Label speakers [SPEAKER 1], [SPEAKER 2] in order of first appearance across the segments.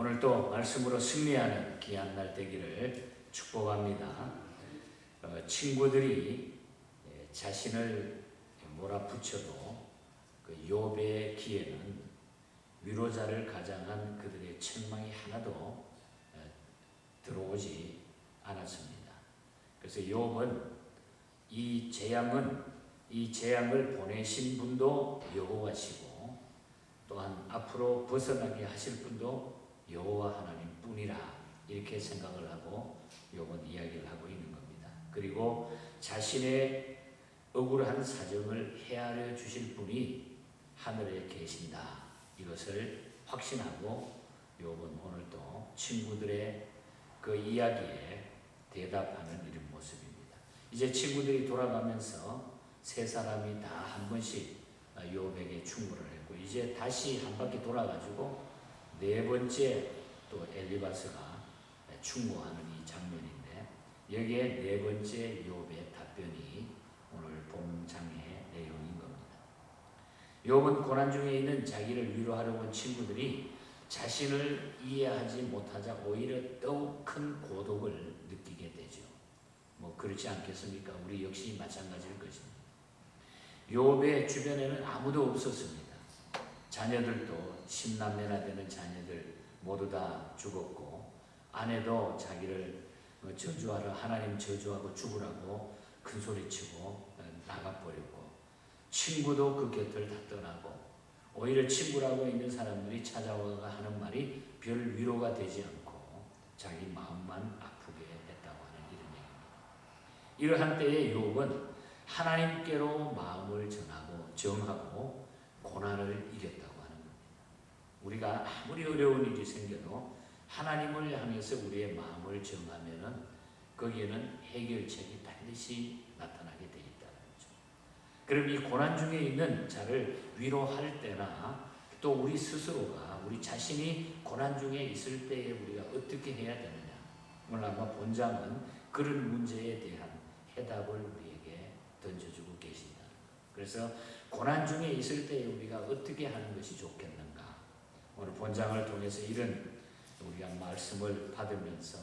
[SPEAKER 1] 오늘 또 말씀으로 승리하는 귀한 날 되기를 축복합니다. 친구들이 자신을 몰아붙여도 그 욥의 귀에는 위로자를 가장한 그들의 책망이 하나도 들어오지 않았습니다. 그래서 욥은 이 재앙을 보내신 분도 여호와시고 또한 앞으로 벗어나게 하실 분도 여호와 하나님 뿐이라 이렇게 생각을 하고 욥은 이야기를 하고 있는 겁니다. 그리고 자신의 억울한 사정을 헤아려 주실 분이 하늘에 계신다. 이것을 확신하고 욥은 오늘 또 친구들의 그 이야기에 대답하는 이런 모습입니다. 이제 친구들이 돌아가면서 세 사람이 다 한 번씩 욥에게 충고를 했고 이제 다시 한 바퀴 돌아가지고 네 번째 또 엘리바스가 충고하는 이 장면인데 여기에 네 번째 욥의 답변이 오늘 본장의 내용인 겁니다. 욥은 고난 중에 있는 자기를 위로하려고 온 친구들이 자신을 이해하지 못하자 오히려 더욱 큰 고독을 느끼게 되죠. 뭐 그렇지 않겠습니까? 우리 역시 마찬가지일 것입니다. 욥의 주변에는 아무도 없었습니다. 자녀들도 10남매나 되는 자녀들 모두 다 죽었고 아내도 자기를 저주하러 하나님 저주하고 죽으라고 큰소리치고 나가버렸고 친구도 그 곁을 다 떠나고 오히려 친구라고 있는 사람들이 찾아와가 하는 말이 별 위로가 되지 않고 자기 마음만 아프게 했다고 하는 이런 얘기입니다. 이러한 때에 욥은 하나님께로 마음을 정하고 고난을 이겼다고 하는 겁니다. 우리가 아무리 어려운 일이 생겨도 하나님을 향해서 우리의 마음을 정하면은 거기에는 해결책이 반드시 나타나게 되어 있다는 거죠. 그럼 이 고난 중에 있는 자를 위로할 때나 또 우리 스스로가 우리 자신이 고난 중에 있을 때에 우리가 어떻게 해야 되느냐. 오늘 아마 본장은 그런 문제에 대한 해답을 우리에게 던져주고 계신다. 그래서 고난 중에 있을 때에 우리가 어떻게 하는 것이 좋겠는가. 오늘 본장을 통해서 이런 우리가 말씀을 받으면서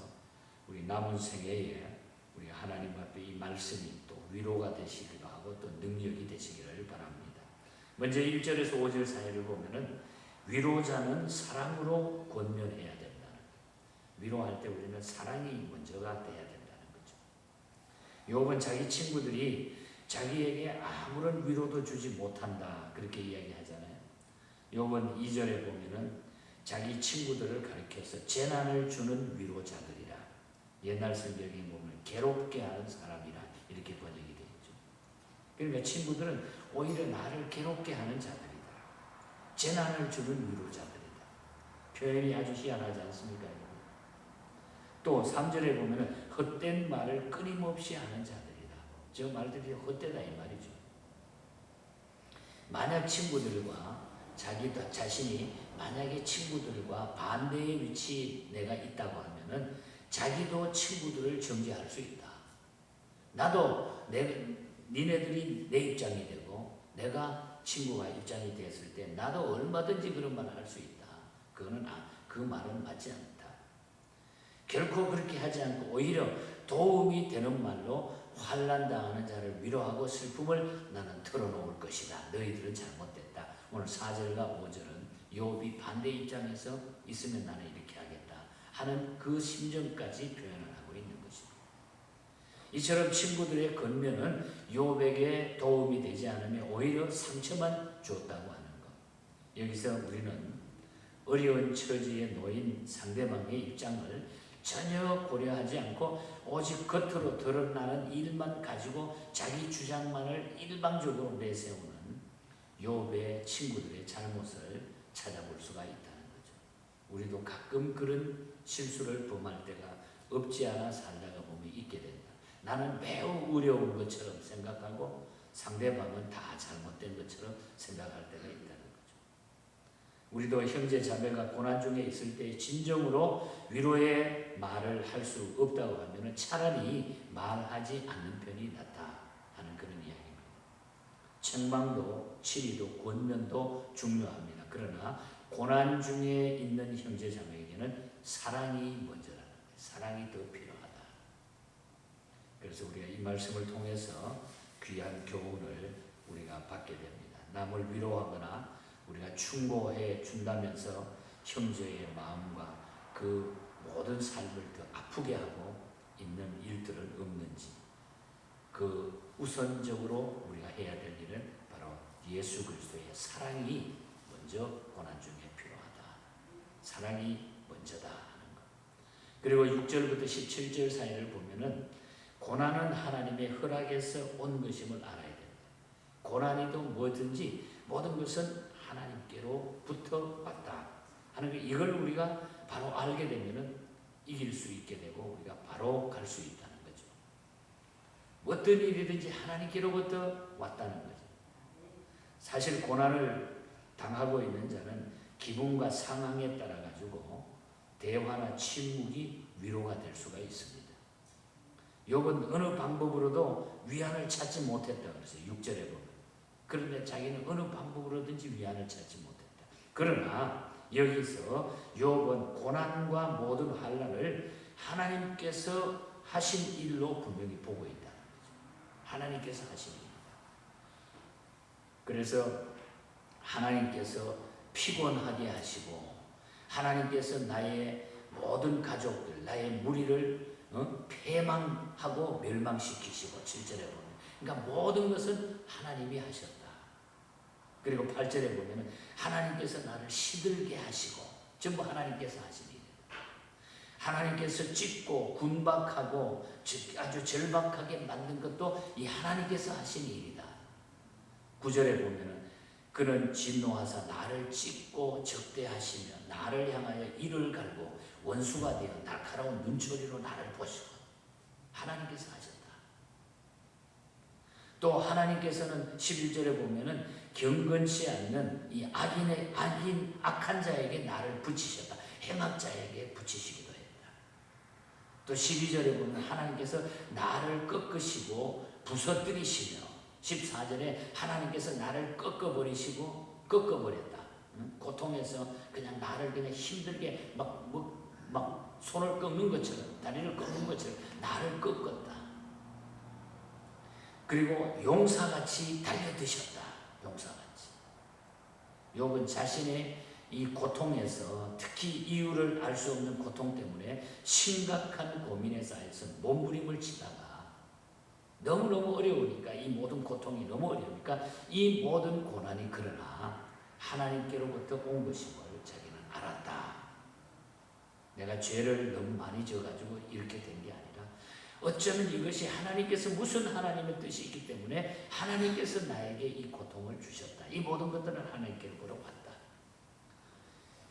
[SPEAKER 1] 우리 남은 생애에 우리 하나님 앞에 이 말씀이 또 위로가 되시기도 하고 또 능력이 되시기를 바랍니다. 먼저 1절에서 5절 사이를 보면은 위로자는 사랑으로 권면해야 된다는 위로할 때 우리는 사랑이 먼저가 돼야 된다는 거죠. 욥은 자기 친구들이 자기에게 아무런 위로도 주지 못한다 그렇게 이야기하잖아요. 욥은 2절에 보면은 자기 친구들을 가리켜서 재난을 주는 위로자들이라 옛날 성경에 보면 괴롭게 하는 사람이라 이렇게 번역이 되어 있죠. 그러니까 친구들은 오히려 나를 괴롭게 하는 자들이다. 재난을 주는 위로자들이다. 표현이 아주 희한하지 않습니까? 또 3절에 보면 헛된 말을 끊임없이 하는 자들이다. 저 말들이 헛되다 이 말이죠. 만약 친구들과 자신이 만약에 친구들과 반대의 위치에 내가 있다고 하면은 자기도 친구들을 정죄할 수 있다. 나도 니네들이 내 입장이 되고 내가 친구가 입장이 됐을 때 나도 얼마든지 그런 말을 할 수 있다. 그 말은 맞지 않다. 결코 그렇게 하지 않고 오히려 도움이 되는 말로 환난 당하는 자를 위로하고 슬픔을 나는 털어놓을 것이다. 너희들은 잘못됐다. 오늘 4절과 5절은 욥이 반대 입장에서 있으면 나는 이렇게 하겠다 하는 그 심정까지 표현을 하고 있는 것입니다. 이처럼 친구들의 권면은 욥에게 도움이 되지 않으며 오히려 상처만 줬다고 하는 것. 여기서 우리는 어려운 처지에 놓인 상대방의 입장을 전혀 고려하지 않고 오직 겉으로 드러나는 일만 가지고 자기 주장만을 일방적으로 내세우는 욥의 친구들의 잘못을 찾아볼 수가 있다는 거죠. 우리도 가끔 그런 실수를 범할 때가 없지 않아 살다가 보면 있게 된다. 나는 매우 어려운 것처럼 생각하고 상대방은 다 잘못된 것처럼 생각할 때가 있다는 거죠. 우리도 형제 자매가 고난 중에 있을 때 진정으로 위로의 말을 할 수 없다고 하면 차라리 말하지 않는 편이 낫다 하는 그런 이야기입니다. 책망도 치리도 권면도 중요합니다. 그러나 고난 중에 있는 형제자매에게는 사랑이 먼저라는 거예요. 사랑이 더 필요하다. 그래서 우리가 이 말씀을 통해서 귀한 교훈을 우리가 받게 됩니다. 남을 위로하거나 우리가 충고해 준다면서 형제의 마음과 그 모든 삶을 더 아프게 하고 있는 일들은 없는지, 그 우선적으로 우리가 해야 될 일은 바로 예수 그리스도의 사랑이 먼저 고난 중에 필요하다. 사랑이 먼저다 하는 것. 그리고 6절부터 17절 사이를 보면은 고난은 하나님의 허락에서 온 것임을 알아야 됩니다. 고난이도 뭐든지 모든 것은 하나님께로부터 왔다 하는 거, 이걸 우리가 바로 알게 되면은 이길 수 있게 되고 우리가 바로 갈 수 있다는 거죠. 어떤 일이든지 하나님께로부터 왔다는 거죠. 사실 고난을 당하고 있는 자는 기분과 상황에 따라 가지고 대화나 침묵이 위로가 될 수가 있습니다. 욥은 어느 방법으로도 위안을 찾지 못했다 그랬어요. 6절에 보면. 그런데 자기는 어느 방법으로든지 위안을 찾지 못했다. 그러나 여기서 욥은 고난과 모든 환난을 하나님께서 하신 일로 분명히 보고 있다는 거죠. 하나님께서 하신 일이다. 그래서 하나님께서 피곤하게 하시고 하나님께서 나의 모든 가족들, 나의 무리를 패망하고 멸망시키시고 7절에 보면, 그러니까 모든 것은 하나님이 하셨다. 그리고 8절에 보면 하나님께서 나를 시들게 하시고, 전부 하나님께서 하신 일이다. 하나님께서 찢고 군박하고 아주 절박하게 만든 것도 이 하나님께서 하신 일이다. 9절에 보면 그는 진노하사 나를 찢고 적대하시며 나를 향하여 이를 갈고 원수가 되어 날카로운 눈초리로 나를 보시고, 하나님께서 하셨다. 또 하나님께서는 11절에 보면은 경건치 않는 이 악한 자에게 나를 붙이셨다. 행악자에게 붙이시기도 했다. 또 12절에 보면 하나님께서 나를 꺾으시고 부서뜨리시며, 14절에 하나님께서 나를 꺾어버렸다. 고통에서 그냥 나를 그냥 힘들게 막 손을 꺾는 것처럼, 다리를 꺾는 것처럼 나를 꺾었다. 그리고 용사같이 달려드셨다. 용사같이. 욥은 자신의 이 고통에서, 특히 이유를 알 수 없는 고통 때문에 심각한 고민에 쌓여서 몸부림을 치다가 너무너무 어려우니까, 이 모든 고통이 너무 어려우니까 이 모든 고난이 그러나 하나님께로부터 온 것임을 자기는 알았다. 내가 죄를 너무 많이 져가지고 이렇게 된 게 아니라 어쩌면 이것이 하나님께서 무슨 하나님의 뜻이 있기 때문에 하나님께서 나에게 이 고통을 주셨다. 이 모든 것들은 하나님께로부터 왔다.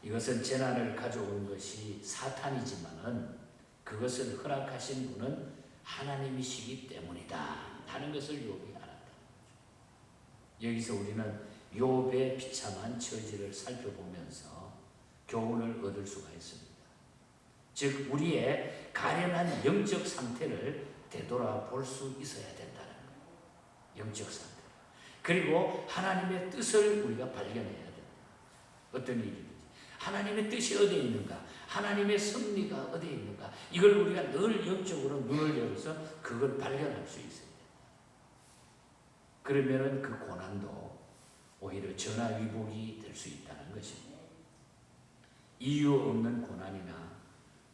[SPEAKER 1] 이것은 재난을 가져온 것이 사탄이지만은 그것을 허락하신 분은 하나님이시기 때문이다 하는 것을 욥이 알았다. 여기서 우리는 욥의 비참한 처지를 살펴보면서 교훈을 얻을 수가 있습니다. 즉 우리의 가련한 영적 상태를 되돌아볼 수 있어야 된다는 거예요. 영적 상태. 그리고 하나님의 뜻을 우리가 발견해야 된다. 어떤 일이든지 하나님의 뜻이 어디에 있는가, 하나님의 섭리가 어디에 있는가, 이걸 우리가 늘 영적으로 눈을 열어서 그걸 발견할 수 있어야 된다. 그러면은 그 고난도 오히려 전화위복이 될 수 있다는 것입니다. 이유 없는 고난이나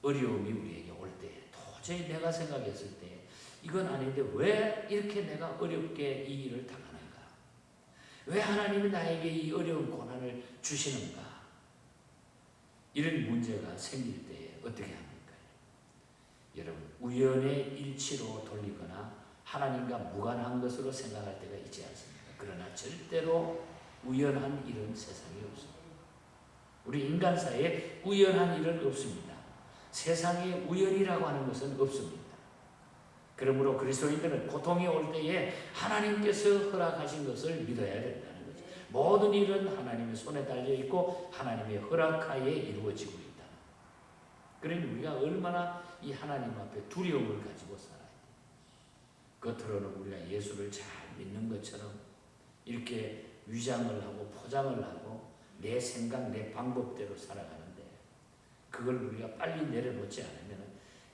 [SPEAKER 1] 어려움이 우리에게 올 때 도저히 내가 생각했을 때 이건 아닌데 왜 이렇게 내가 어렵게 이 일을 당하는가, 왜 하나님이 나에게 이 어려운 고난을 주시는가, 이런 문제가 생길 때 어떻게 합니까? 여러분, 우연의 일치로 돌리거나 하나님과 무관한 것으로 생각할 때가 있지 않습니까? 그러나 절대로 우연한 일은 세상에 없습니다. 우리 인간사에 우연한 일은 없습니다. 세상에 우연이라고 하는 것은 없습니다. 그러므로 그리스도인들은 고통이 올 때에 하나님께서 허락하신 것을 믿어야 된다는 거죠. 모든 일은 하나님의 손에 달려 있고 하나님의 허락하에 이루어지고 있다. 그러니 우리가 얼마나 이 하나님 앞에 두려움을 가지고 살아야 돼요. 겉으로는 우리가 예수를 잘 믿는 것처럼 이렇게 위장을 하고 포장을 하고 내 생각, 내 방법대로 살아가는데 그걸 우리가 빨리 내려놓지 않으면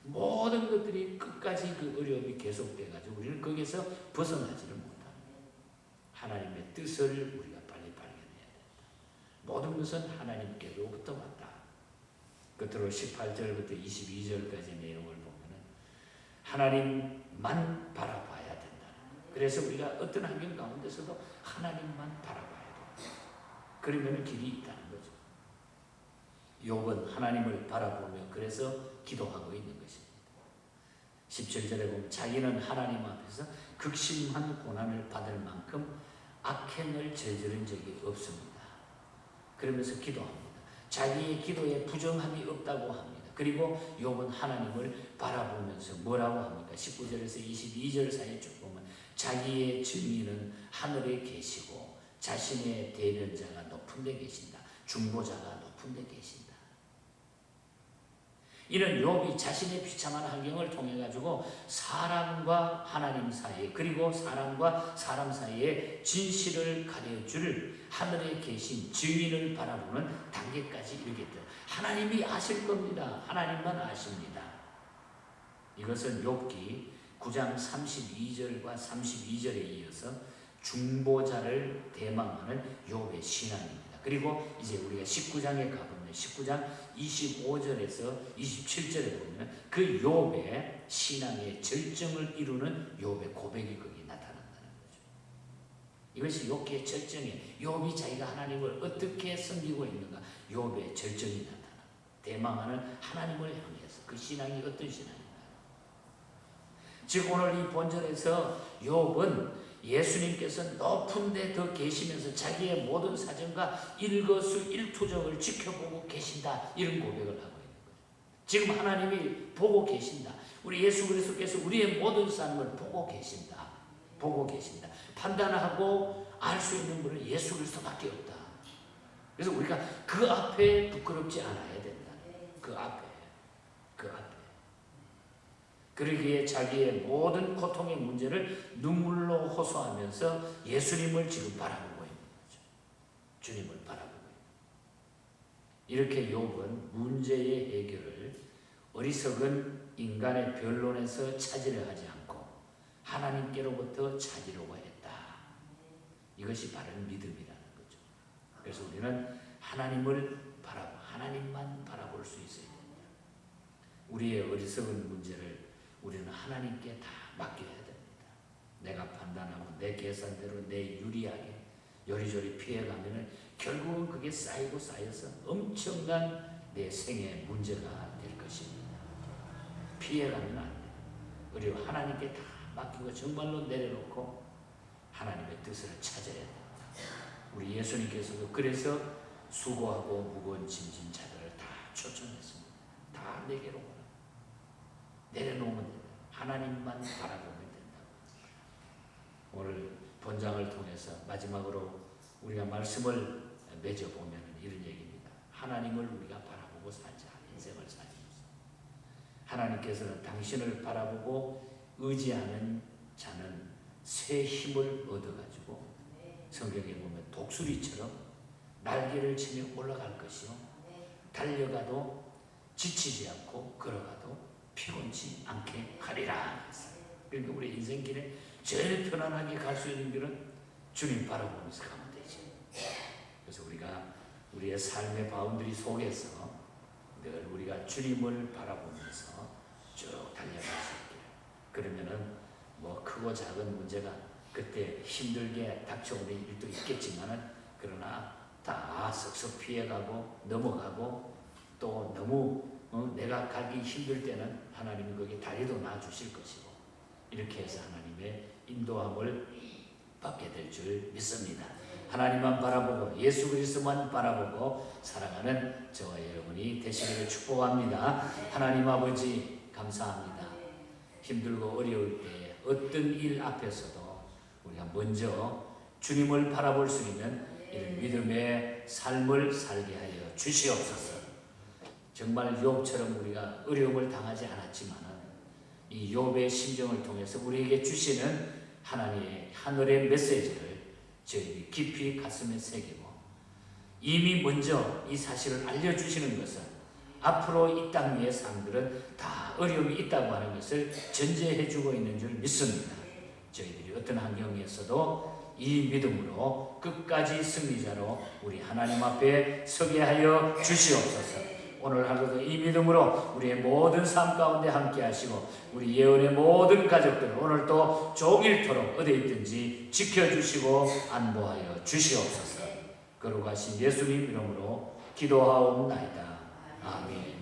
[SPEAKER 1] 모든 것들이 끝까지 그 어려움이 계속돼가지고 우리는 거기서 벗어나지를 못합니다. 하나님의 뜻을 우리가 빨리 발견해야 된다. 모든 것은 하나님께로부터 왔다. 끝으로 18절부터 22절까지 내용을 보면 하나님만 바라봐야 된다. 그래서 우리가 어떤 환경 가운데서도 하나님만 바라봐야 된다. 그러면 길이 있다는 거죠. 욥은 하나님을 바라보며 그래서 기도하고 있는 것입니다. 17절에 보면 자기는 하나님 앞에서 극심한 고난을 받을 만큼 악행을 저지른 적이 없습니다. 그러면서 기도합니다. 자기의 기도에 부정함이 없다고 합니다. 그리고 욥은 하나님을 바라보면서 뭐라고 합니까? 19절에서 22절 사이에 쭉 보면 자기의 증인은 하늘에 계시고 자신의 대변자가 높은 데 계신다. 중보자가 높은 데 계신다. 이런 욥이 자신의 비참한 환경을 통해 가지고 사람과 하나님 사이에 그리고 사람과 사람 사이에 진실을 가려줄 하늘에 계신 증인을 바라보는 단계까지 이르겠다. 하나님이 아실 겁니다. 하나님만 아십니다. 이것은 욥기 9장 32절과 32절에 이어서 중보자를 대망하는 욥의 신앙입니다. 그리고 이제 우리가 19장에 가보면 19장 25절에서 27절에 보면 그 욥의 신앙의 절정을 이루는 욥의 고백이 거기 나타난다는 거죠. 이것이 욥기의 절정에 욥이 자기가 하나님을 어떻게 섬기고 있는가 욥의 절정이 나타납니다. 대망하는 하나님을 향해서 그 신앙이 어떤 신앙인가. 즉 오늘 이 본절에서 욥은 예수님께서 높은 데 더 계시면서 자기의 모든 사정과 일거수일투족을 지켜보고 계신다. 이런 고백을 하고 있는 거죠. 지금 하나님이 보고 계신다. 우리 예수 그리스도께서 우리의 모든 삶을 보고 계신다. 보고 계신다. 판단하고 알 수 있는 분은 예수 그리스도밖에 없다. 그래서 우리가 그 앞에 부끄럽지 않아야 된다. 그 앞에. 그러기에 자기의 모든 고통의 문제를 눈물로 호소하면서 예수님을 지금 바라보고 있는 거죠. 주님을 바라보고 있는 거죠. 이렇게 욥은 문제의 해결을 어리석은 인간의 변론에서 찾으려 하지 않고 하나님께로부터 찾으려고 했다. 이것이 바른 믿음이라는 거죠. 그래서 우리는 하나님을 하나님만 바라볼 수 있어야 됩니다. 우리의 어리석은 문제를 우리는 하나님께 다 맡겨야 됩니다. 내가 판단하고 내 계산대로 내 유리하게 요리조리 피해가면 결국은 그게 쌓이고 쌓여서 엄청난 내 생의 문제가 될 것입니다. 피해가면 안 돼요. 그리고 하나님께 다 맡기고 정말로 내려놓고 하나님의 뜻을 찾아야 됩니다. 우리 예수님께서도 그래서 수고하고 무거운 짐진 자들을 다 초청했습니다. 다 내게로 오라. 내려놓으면 된다. 하나님만 바라보면 된다. 오늘 본장을 통해서 마지막으로 우리가 말씀을 맺어보면 이런 얘기입니다. 하나님을 우리가 바라보고 살자. 인생을 살자. 하나님께서는 당신을 바라보고 의지하는 자는 새 힘을 얻어가지고 성경에 보면 독수리처럼 날개를 치며 올라갈 것이요. 달려가도 지치지 않고 걸어가도 피곤치 않게 하리라. 그러니까 우리 인생길에 제일 편안하게 갈 수 있는 길은 주님 바라보면서 가면 되지. 그래서 우리가 우리의 삶의 바운더리 속에서 늘 우리가 주님을 바라보면서 쭉 달려갈 수 있기를. 그러면은 뭐 크고 작은 문제가 그때 힘들게 닥쳐오는 일도 있겠지만은 그러나 다 쓱쓱 피해가고 넘어가고 또 너무 내가 가기 힘들 때는 하나님이 거기 다리도 놔주실 것이고 이렇게 해서 하나님의 인도함을 받게 될 줄 믿습니다. 하나님만 바라보고 예수 그리스도만 바라보고 살아가는 저와 여러분이 되시기를 축복합니다. 하나님 아버지 감사합니다. 힘들고 어려울 때 어떤 일 앞에서도 우리가 먼저 주님을 바라볼 수 있는 이런 믿음의 삶을 살게 하여 주시옵소서. 정말 욥처럼 우리가 어려움을 당하지 않았지만 이 욥의 심정을 통해서 우리에게 주시는 하나님의 하늘의 메시지를 저희 깊이 가슴에 새기고 이미 먼저 이 사실을 알려주시는 것은 앞으로 이 땅 위의 사람들은 다 어려움이 있다고 하는 것을 전제해주고 있는 줄 믿습니다. 저희들이 어떤 환경에서도 이 믿음으로 끝까지 승리자로 우리 하나님 앞에 서게 하여 주시옵소서. 오늘 하루도 이 믿음으로 우리의 모든 삶 가운데 함께 하시고 우리 예언의 모든 가족들 오늘도 종일토록 어디 있든지 지켜주시고 안보하여 주시옵소서. 거룩하신 예수님 이름으로 기도하옵나이다. 아멘.